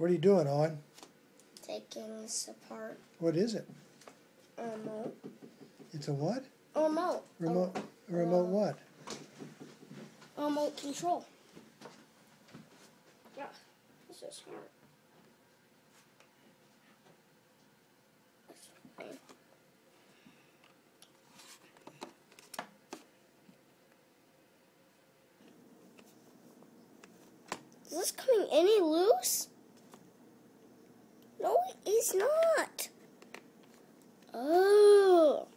What are you doing, Owen? Taking this apart. What is it? A remote. It's a what? A remote. Remote what? A remote control. Yeah, this is hard. That's fine. Is this coming any loose? No, it is not. Oh.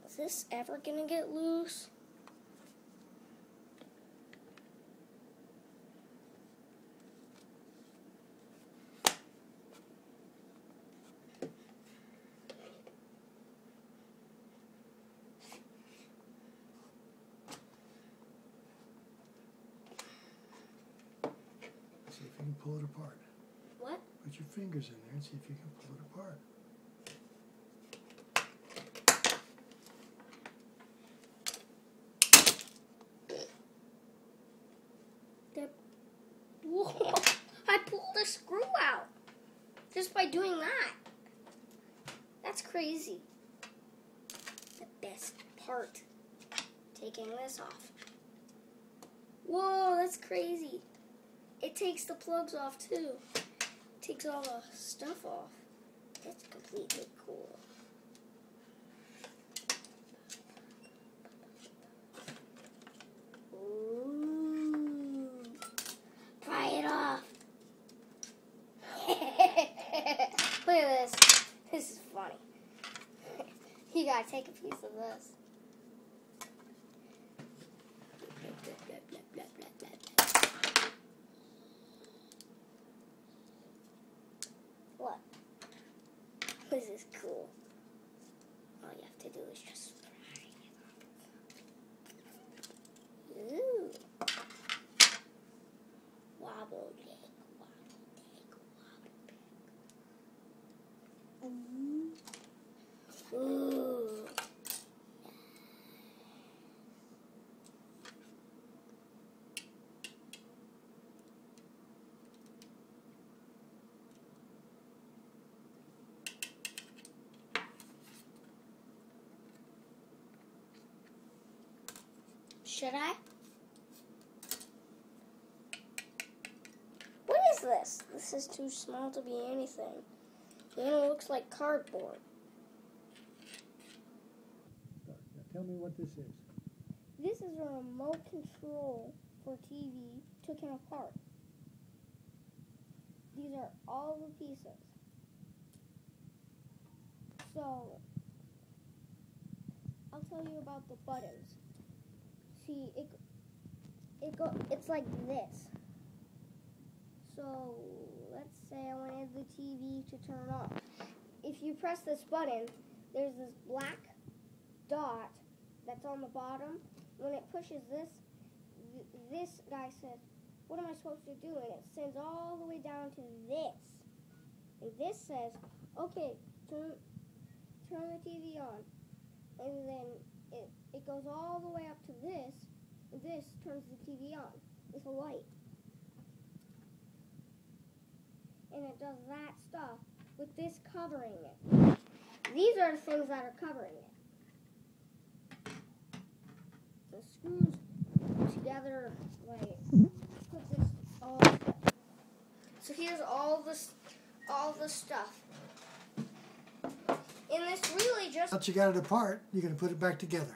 Is this ever gonna get loose? See if you can pull it apart. What? Put your fingers in there and see if you can pull it apart. Whoa, I pulled a screw out just by doing that. That's crazy. The best part, taking this off. Whoa, that's crazy. It takes the plugs off too. It takes all the stuff off. That's completely cool. Look at this. This is funny. You gotta take a piece of this. What? This is cool. All you have to do is just fry it up. Ooh. Wobble leg. Ooh. Should I? What is this? This is too small to be anything. It looks like cardboard. Now tell me what this is. This is a remote control for TV taken apart. These are all the pieces. So, I'll tell you about the buttons. See, it's like this. So, let's say I wanted the TV to turn off. If you press this button, there's this black dot that's on the bottom. When it pushes this, this guy says, what am I supposed to do? And it sends all the way down to this. And this says, okay, turn the TV on. And then it goes all the way up to this, and this turns the TV on with a light. And it does that stuff with this covering it. These are the things that are covering it. The screws together, like, put this all together. So here's all the stuff. And this really just... Once you got it apart, you're going to put it back together.